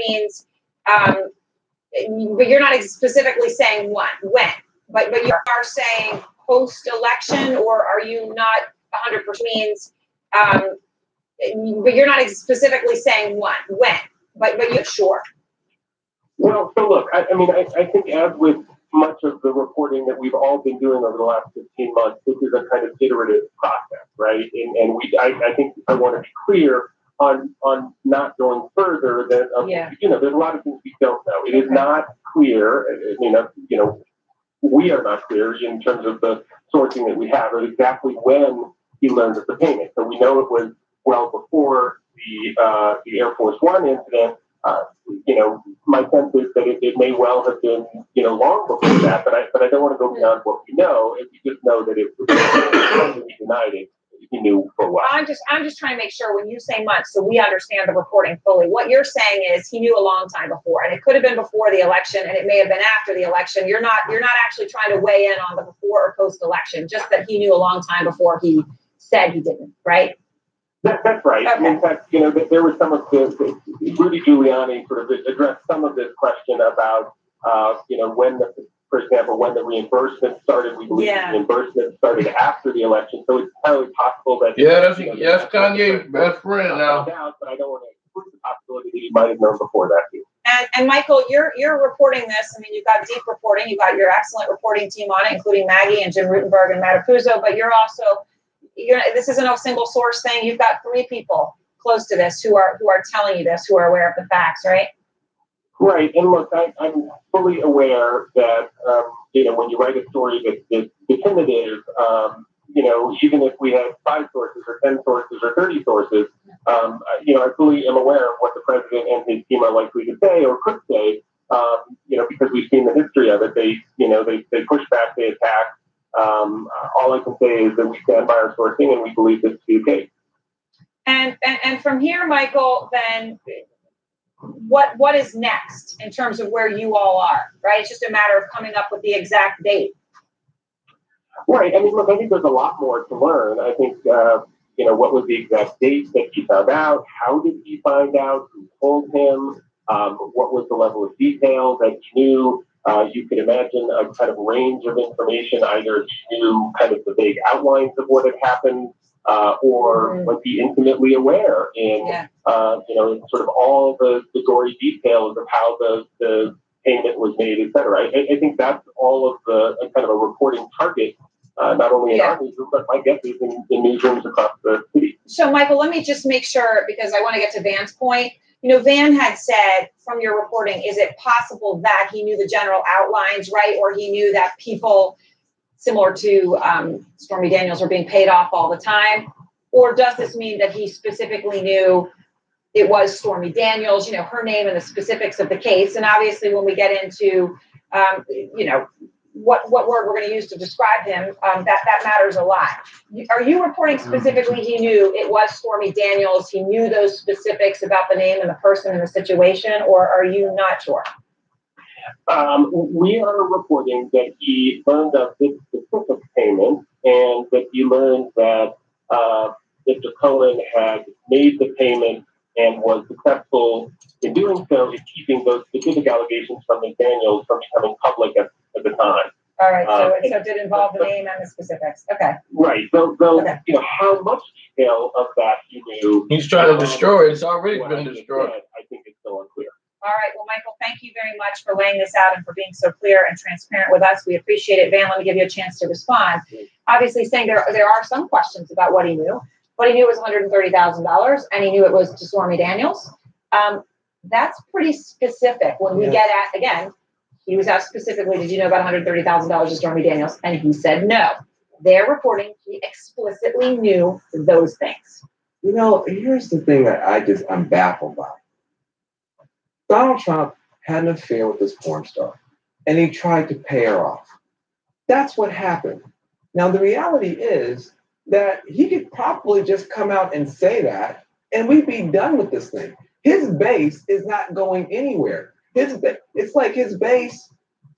means, but you're not specifically saying when, but you are saying post-election, or are you not 100% means, but you're not specifically saying when, but you're sure. Well, so look, I think as with much of the reporting that we've all been doing over the last 15 months, this is a kind of iterative process, right? And I think I want to be clear on not going further than, there's a lot of things we don't know. It is not clear, we are not clear in terms of the sourcing that we have of exactly when he learned of the payment. So we know it was well before the Air Force One incident. My sense is that it may well have been, long before that, but I don't want to go beyond what we know. If we just know that it was denied it, he knew for a while. I'm just trying to make sure when you say months, so we understand the reporting fully. What you're saying is he knew a long time before, and it could have been before the election, and it may have been after the election. You're not actually trying to weigh in on the before or post election, just that he knew a long time before he said he didn't, right? That's right. Okay. In fact, there was some of the Rudy Giuliani sort of addressed some of this question about, for example, when the reimbursement started. We believe the reimbursement started after the election, so it's entirely possible that. Yeah, that's Kanye's best friend now. But I don't want to exclude the possibility that he might have known before that too. And Michael, you're reporting this. I mean, you've got deep reporting. You've got your excellent reporting team on it, including Maggie and Jim Rutenberg and Matt Apuzzo. But this isn't a single source thing. You've got 3 people close to this who are telling you this, who are aware of the facts, right? Right. And look, I'm fully aware that, when you write a story that's definitive, even if we have 5 sources or 10 sources or 30 sources, I fully am aware of what the president and his team are likely to say or could say, because we've seen the history of it. They push back, they attack. All I can say is that we stand by our sourcing and we believe this to be the case. And from here, Michael, then what is next in terms of where you all are, right? It's just a matter of coming up with the exact date. Right. I mean, look, I think there's a lot more to learn. I think, what was the exact date that he found out? How did he find out? Who told him? What was the level of detail that he knew? You could imagine a kind of range of information. Either he knew kind of the vague outlines of what had happened, or was he intimately aware in sort of all the gory details of how the payment was made, et cetera. I think that's all of the kind of a reporting target, not only in our newsroom, but my guess is in newsrooms across the city. So, Michael, let me just make sure, because I want to get to Van's point. Van had said from your reporting, is it possible that he knew the general outlines, right? Or he knew that people similar to Stormy Daniels were being paid off all the time? Or does this mean that he specifically knew it was Stormy Daniels, her name and the specifics of the case? And obviously when we get into, what word we're going to use to describe him, that matters a lot. Are you reporting specifically he knew it was Stormy Daniels, he knew those specifics about the name and the person and the situation, or are you not sure? We are reporting that he learned of this specific payment and that he learned that Mr. Cohen had made the payment and was successful in doing so in keeping those specific allegations from McDaniels from becoming public at the time. All right, so it did involve the name and the specifics. Okay. Right. So how much detail of that he knew? He's trying to destroy it. It's already been destroyed. I think it's still unclear. All right. Well, Michael, thank you very much for laying this out and for being so clear and transparent with us. We appreciate it. Van, let me give you a chance to respond. Obviously, saying there are some questions about what he knew. What he knew was $130,000, and he knew it was to Stormy Daniels. That's pretty specific. When we get at, again, he was asked specifically, did you know about $130,000 to Stormy Daniels? And he said no. They're reporting he explicitly knew those things. Here's the thing that I'm baffled by. Donald Trump had an affair with this porn star, and he tried to pay her off. That's what happened. Now, the reality is that he could probably just come out and say that, and we'd be done with this thing. His base is not going anywhere. It's like his base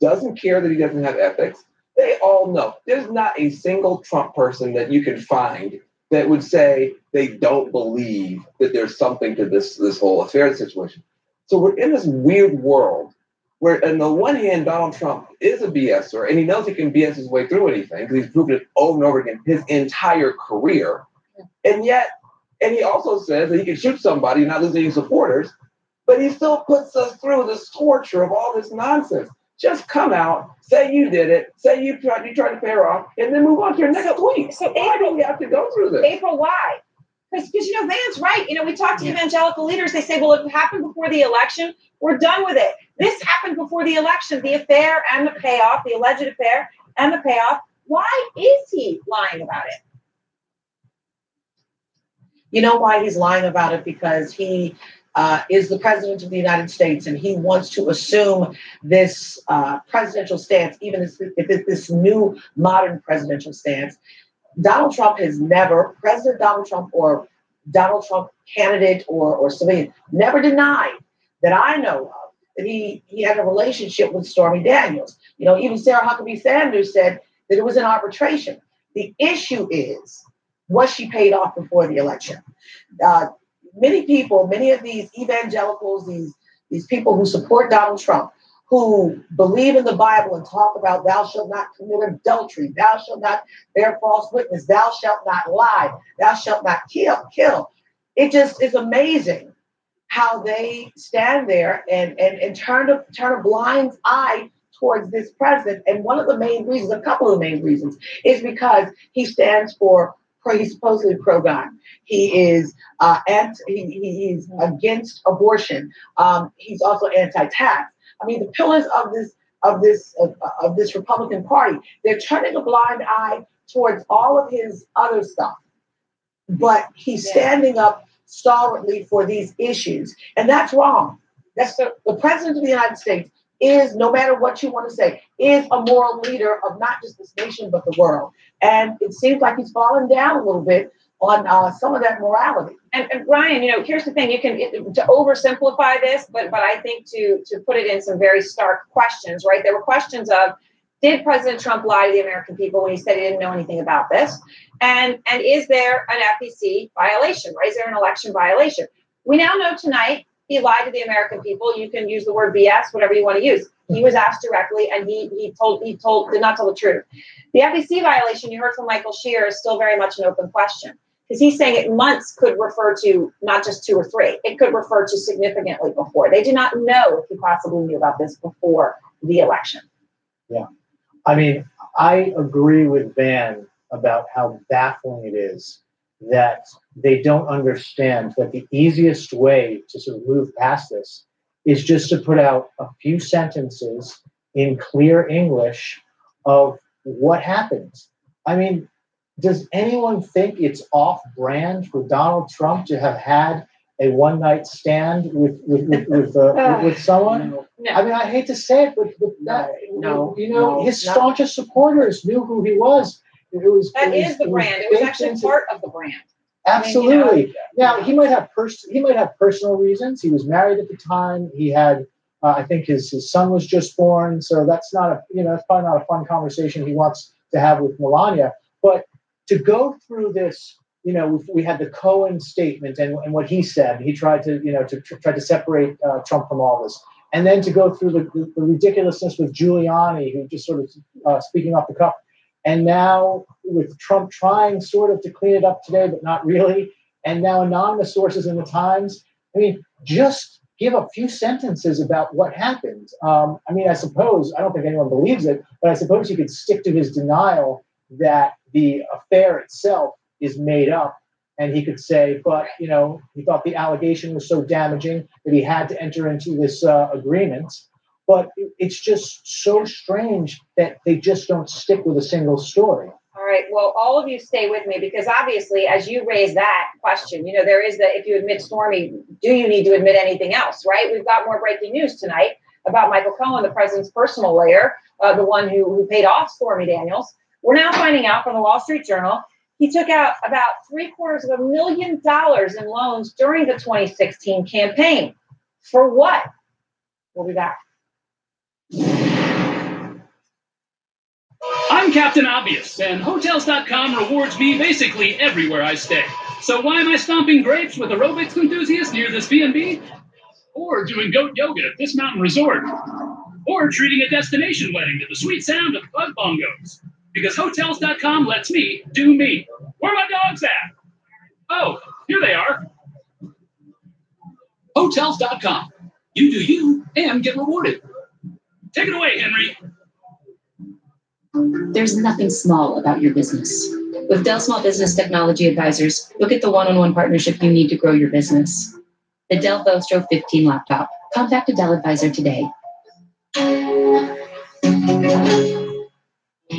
doesn't care that he doesn't have ethics. They all know. There's not a single Trump person that you can find that would say they don't believe that there's something to this whole affair situation. So we're in this weird world where, on the one hand, Donald Trump is a BSer, and he knows he can BS his way through anything because he's proven it over and over again his entire career. And he also says that he can shoot somebody and not lose any supporters, but he still puts us through this torture of all this nonsense. Just come out, say you did it, say you tried to pay her off, and then move on to your next tweet. So why do we have to go through this? April, why? Because Van's right. We talk to evangelical leaders. They say, well, if it happened before the election, we're done with it. This happened before the election, the affair and the payoff, the alleged affair and the payoff. Why is he lying about it? You know why he's lying about it? Because he is the president of the United States, and he wants to assume this presidential stance, even if it's this new modern presidential stance. Donald Trump has never, President Donald Trump or Donald Trump candidate or civilian, never denied that I know of that he had a relationship with Stormy Daniels. Even Sarah Huckabee Sanders said that it was an arbitration. The issue is, was she paid off before the election? Many of these evangelicals, these people who support Donald Trump, who believe in the Bible and talk about thou shalt not commit adultery, thou shalt not bear false witness, thou shalt not lie, thou shalt not kill. It just is amazing how they stand there and turn a blind eye towards this president. And one of the main reasons, a couple of the main reasons, is because he stands for, he's supposedly pro-gun. He is he's against abortion. He's also anti-tax. I mean, the pillars of this Republican Party, they're turning a blind eye towards all of his other stuff, but he's standing up stalwartly for these issues, and that's wrong. That's the president of the United States is, no matter what you want to say, is a moral leader of not just this nation but the world, and it seems like he's fallen down a little bit on some of that morality. And Brian, here's the thing: you can to oversimplify this, but I think to put it in some very stark questions. Right, there were questions of, did President Trump lie to the American people when he said he didn't know anything about this? And is there an FEC violation? Right, is there an election violation? We now know tonight he lied to the American people. You can use the word BS, whatever you want to use. He was asked directly, and he did not tell the truth. The FEC violation, you heard from Michael Shear, is still very much an open question, because he's saying it months could refer to not just 2 or 3. It could refer to significantly before. They do not know if he possibly knew about this before the election. Yeah. I mean, I agree with Van about how baffling it is that they don't understand that the easiest way to sort of move past this is just to put out a few sentences in clear English of what happens. I mean, does anyone think it's off-brand for Donald Trump to have had a one-night stand with someone? No. I mean, I hate to say it, but his staunchest supporters knew who he was. That is the brand. It was actually part of the brand. Absolutely. Now he might have personal reasons. He was married at the time. He had, I think his son was just born. So that's probably not a fun conversation he wants to have with Melania. But to go through this, we had the Cohen statement and what he said. He tried to, try to separate Trump from all this, and then to go through the ridiculousness with Giuliani, who just sort of speaking off the cuff. And now with Trump trying sort of to clean it up today, but not really. And now anonymous sources in the Times. I mean, just give a few sentences about what happened. I suppose, I don't think anyone believes it, but I suppose he could stick to his denial that the affair itself is made up. And he could say, but, he thought the allegation was so damaging that he had to enter into this agreement. But it's just so strange that they just don't stick with a single story. All right. Well, all of you stay with me, because obviously, as you raise that question, there is if you admit Stormy, do you need to admit anything else, right? We've got more breaking news tonight about Michael Cohen, the president's personal lawyer, the one who paid off Stormy Daniels. We're now finding out from the Wall Street Journal, he took out about $750,000 in loans during the 2016 campaign. For what? We'll be back. I'm Captain Obvious, and Hotels.com rewards me basically everywhere I stay. So why am I stomping grapes with aerobics enthusiasts near this B&B? or doing goat yoga at this mountain resort, or treating a destination wedding to the sweet sound of bug bongos. Because Hotels.com lets me do me. Where are my dogs at? Oh, here they are. Hotels.com. You do you and get rewarded. Take it away, Henry. There's nothing small about your business. With Dell Small Business Technology Advisors, you'll get the one-on-one partnership you need to grow your business. The Dell Vostro 15 laptop. Contact a Dell advisor today.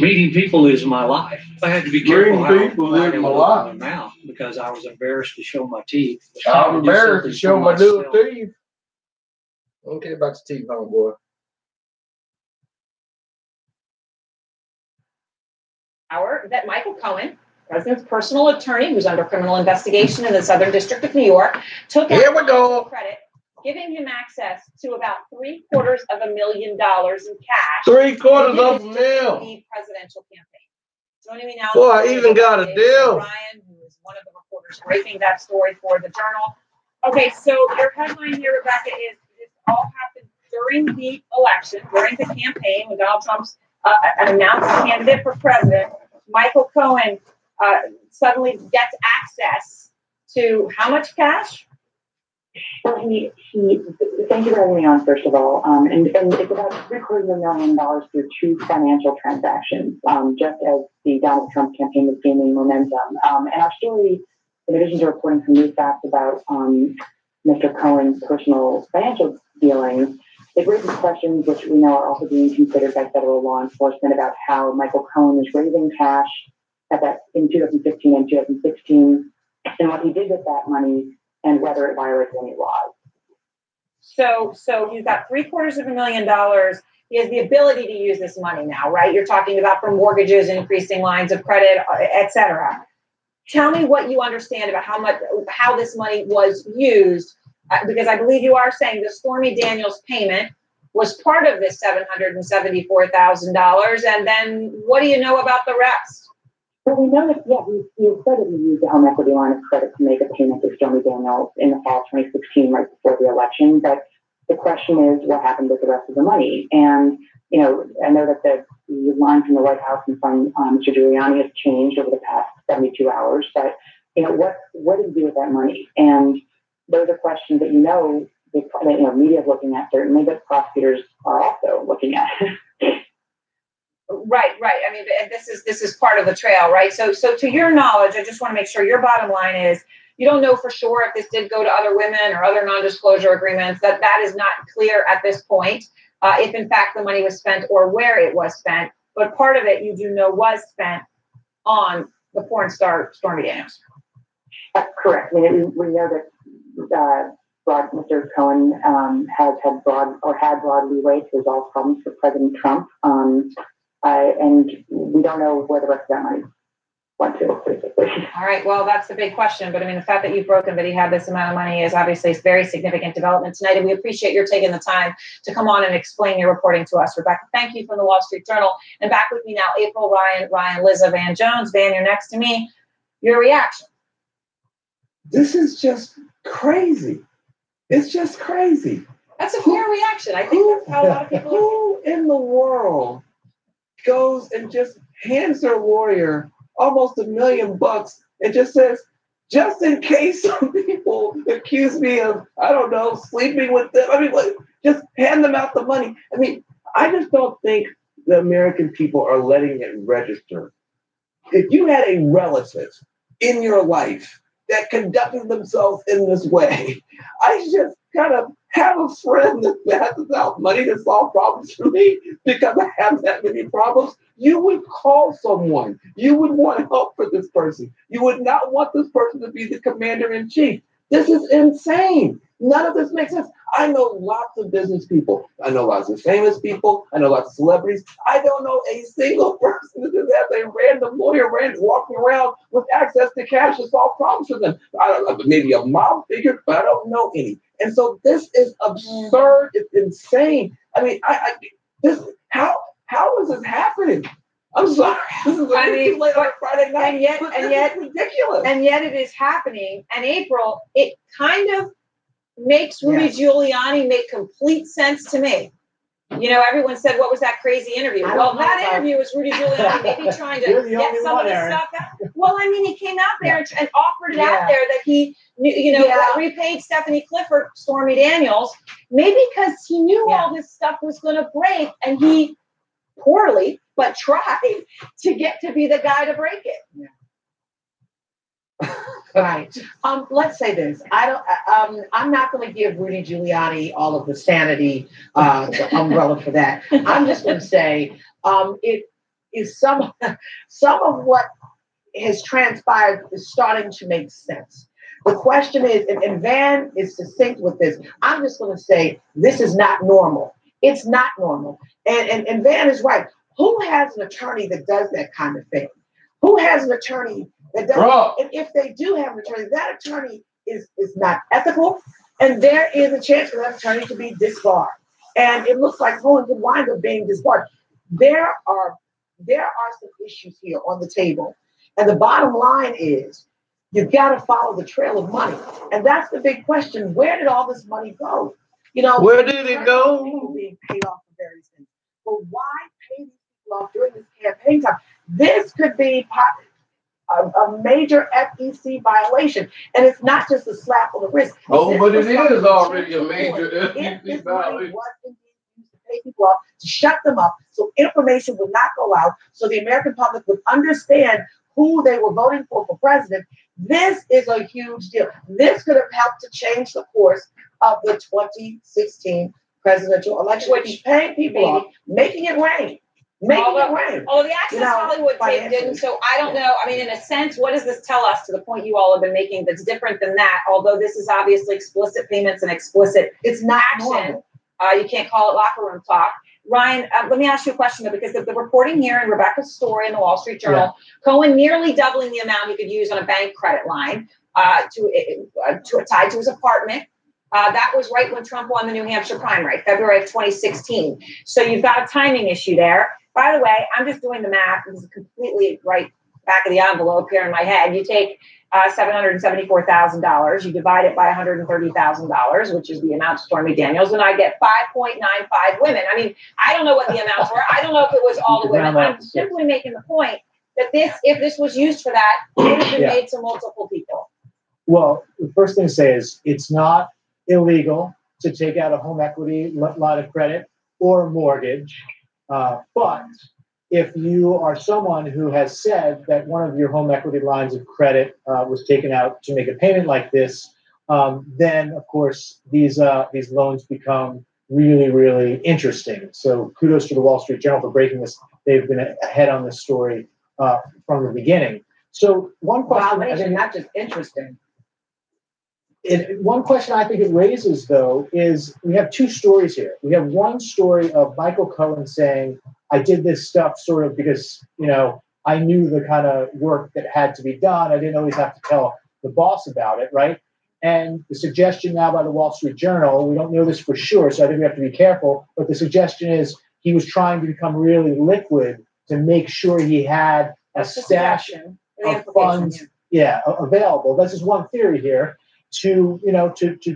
Meeting people is my life. I had to be careful how Meeting people is I my would life. open my mouth because I was embarrassed to show my teeth. I'm embarrassed to show my little myself. teeth. I don't care about your teeth, homeboy. That Michael Cohen, president's personal attorney, who's under criminal investigation in the Southern District of New York, took Here we out go. credit, giving him access to about $750,000 in cash. $750,000 The mil. presidential campaign. Joining me now. Boy, I even got a deal. Ryan, who is one of the reporters breaking that story for the Journal. Okay, so your headline here, Rebecca, is this all happened during the election, during the campaign, when Donald Trump's an announced candidate for president. Michael Cohen suddenly gets access to how much cash? Well, he thank you for having me on, first of all. And it's about $750,000 through two financial transactions, just as the Donald Trump campaign was gaining momentum. And our story, the divisions are reporting some new facts about Mr. Cohen's personal financial dealings. It raises questions which we know are also being considered by federal law enforcement about how Michael Cohen was raising cash in 2015 and 2016, and what he did with that money, and whether it violates any laws. So he's got $750,000. He has the ability to use this money now, right? You're talking about for mortgages, increasing lines of credit, et cetera. Tell me what you understand about how this money was used, because I believe you are saying the Stormy Daniels payment was part of this $774,000. And then what do you know about the rest? Well, we know that, he said that he used the home equity line of credit to make a payment to Stormy Daniels in the fall of 2016, right before the election. But the question is, what happened with the rest of the money? And, I know that the line from the White House and from Mr. Giuliani has changed over the past 72 hours. But, what did he do with that money? And those are questions that media is looking at, certainly, but prosecutors are also looking at. Right. I mean, and this is part of the trail, right? So to your knowledge, I just want to make sure your bottom line is you don't know for sure if this did go to other women or other non-disclosure agreements. That is not clear at this point. If in fact the money was spent or where it was spent, but part of it you do know was spent on the porn star Stormy Daniels. That's correct. I mean, we know that Mr. Cohen had broad leeway to resolve problems for President Trump. And we don't know where the rest of that money went to, basically. All right. Well, that's the big question. But I mean, the fact that you've broken that he had this amount of money is obviously a very significant development tonight. And we appreciate your taking the time to come on and explain your reporting to us. Rebecca, thank you from the Wall Street Journal. And back with me now, April, Ryan, Liza, Van Jones. Van, you're next to me. Your reaction? This is just crazy. It's just crazy. That's a fair reaction. I think that's how a lot of people. Who in the world goes and just hands their lawyer almost $1 million and just says, just in case some people accuse me of, I don't know, sleeping with them. I mean, just hand them out the money. I mean, I just don't think the American people are letting it register. If you had a relative in your life that conducted themselves in this way, I just kind of have a friend that passes out money to solve problems for me because I have that many problems. You would call someone. You would want help for this person. You would not want this person to be the commander in chief. This is insane. None of this makes sense. I know lots of business people. I know lots of famous people. I know lots of celebrities. I don't know a single person that just has a random lawyer walking around with access to cash to solve problems for them. I don't know, maybe a mob figure, but I don't know any. And so this is absurd. It's insane. I mean, how is this happening? I'm sorry. This is late on Friday night. And yet, ridiculous. And yet it is happening. And April, it kind of makes Rudy Giuliani make complete sense to me. You know, everyone said, what was that crazy interview? Well, that interview was Rudy Giuliani maybe trying to get some of this stuff out. Well, I mean, he came out there and offered it out there that he, repaid Stephanie Clifford, Stormy Daniels, maybe because he knew all this stuff was going to break, and he poorly, but tried to get to be the guy to break it. Yeah. Right. Let's say this. I'm not going to give Rudy Giuliani all of the sanity, the umbrella for that. I'm just going to say it is some of what has transpired is starting to make sense. The question is, and Van is succinct with this. I'm just going to say this is not normal. It's not normal. And Van is right. Who has an attorney that does that kind of thing? Who has an attorney that does? And if they do have an attorney, that attorney is not ethical, and there is a chance for that attorney to be disbarred. And it looks like Cohen could wind up being disbarred. There are some issues here on the table, and the bottom line is you've got to follow the trail of money, and that's the big question. Where did all this money go? You know, where did it go? People being paid off for various things, but why pay these people off during this campaign time? This could be a major FEC violation, and it's not just a slap on the wrist. Oh, but it is already a major FEC violation. To pay people off, to shut them up, so information would not go out, so the American public would understand who they were voting for president. This is a huge deal. This could have helped to change the course of the 2016 presidential election, which is paying people off, making it rain. Although the Access Hollywood tape didn't, so I don't know. I mean, in a sense, what does this tell us to the point you all have been making that's different than that? Although this is obviously explicit payments and explicit action. You can't call it locker room talk. Ryan, let me ask you a question, though, because the reporting here in Rebecca's story in the Wall Street Journal, Cohen nearly doubling the amount he could use on a bank credit line tied to his apartment. That was right when Trump won the New Hampshire primary, February of 2016. So you've got a timing issue there. By the way, I'm just doing the math. This is completely right back of the envelope here in my head. You take $774,000, you divide it by $130,000, which is the amount to Stormy Daniels, and I get 5.95 women. I mean, I don't know what the amounts were. I don't know if it was all the women. I'm simply making the point that if this was used for that, it would have been made to multiple people. Well, the first thing to say is it's not illegal to take out a home equity line of credit or a mortgage. But if you are someone who has said that one of your home equity lines of credit was taken out to make a payment like this, then of course these loans become really, really interesting. So kudos to the Wall Street Journal for breaking this. They've been ahead on this story from the beginning. So one question, not just interesting. One question I think it raises, though, is we have two stories here. We have one story of Michael Cohen saying, I did this stuff sort of because, I knew the kind of work that had to be done. I didn't always have to tell the boss about it, right? And the suggestion now by the Wall Street Journal, we don't know this for sure, so I think we have to be careful, but the suggestion is he was trying to become really liquid to make sure he had a stash of funds available. That's just one theory here. To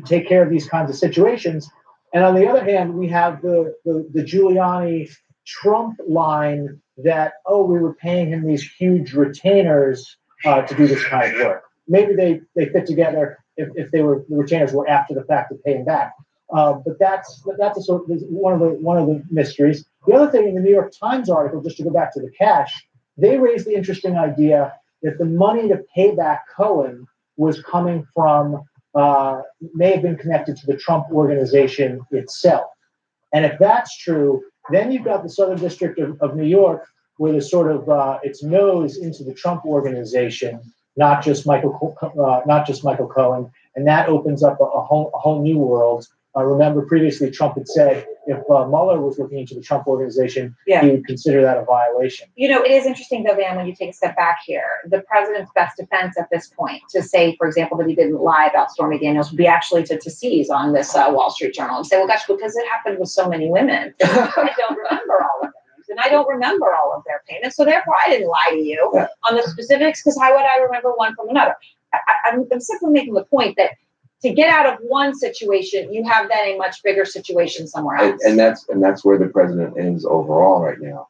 take care of these kinds of situations. And on the other hand, we have the Giuliani Trump line that, we were paying him these huge retainers to do this kind of work. Maybe they fit together if the retainers were after the fact to pay him back. But that's a sort of one of the mysteries. The other thing in the New York Times article, just to go back to the cash, they raised the interesting idea that the money to pay back Cohen was coming from, may have been connected to the Trump organization itself. And if that's true, then you've got the Southern District of New York with a sort of its nose into the Trump organization, not just Michael Cohen, and that opens up a whole new world. Remember, previously Trump had said if Mueller was looking into the Trump organization, he would consider that a violation. It is interesting, though, Van, when you take a step back here, the president's best defense at this point to say, for example, that he didn't lie about Stormy Daniels would be actually to seize on this Wall Street Journal and say, well, gosh, because it happened with so many women, I don't remember all of them. And I don't remember all of their payments. So therefore, I didn't lie to you on the specifics, because how would I remember one from another? I'm simply making the point that to get out of one situation, you have then a much bigger situation somewhere else. And that's where the president is overall right now.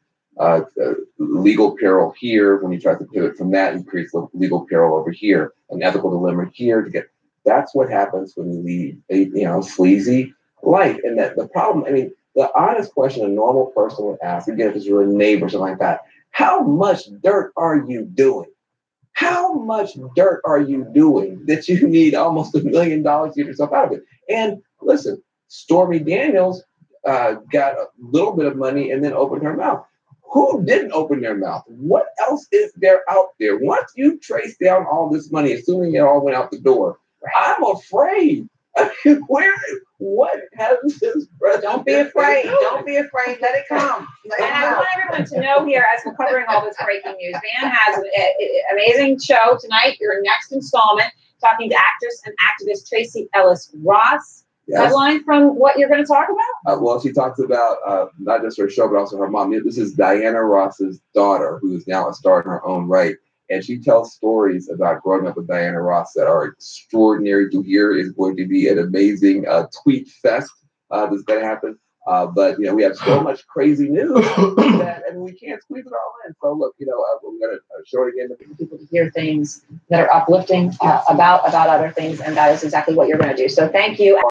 Legal peril here, when you try to pivot from that, you create the legal peril over here, an ethical dilemma here to get. That's what happens when you lead a sleazy life. And that the problem, I mean, the honest question a normal person would ask, again, if you're a neighbor or something like that, how much dirt are you doing? How much dirt are you doing that you need almost $1 million to get yourself out of it? And listen, Stormy Daniels got a little bit of money and then opened her mouth. Who didn't open their mouth? What else is there out there? Once you trace down all this money, assuming it all went out the door, I'm afraid. I mean, what has this president? Don't be afraid. Don't be afraid. Let it come. And I want everyone to know here, as we're covering all this breaking news, Van has an amazing show tonight, your next installment, talking to actress and activist Tracy Ellis Ross. Yes. Headline from what you're going to talk about? Well, she talks about not just her show, but also her mom. This is Diana Ross's daughter, who is now a star in her own right. And she tells stories about growing up with Diana Ross that are extraordinary to hear. Is going to be an amazing tweet fest that's going to happen. But, we have so much crazy news that we can't squeeze it all in. So, look, we're going to show it again. People to hear things that are uplifting about other things. And that is exactly what you're going to do. So thank you.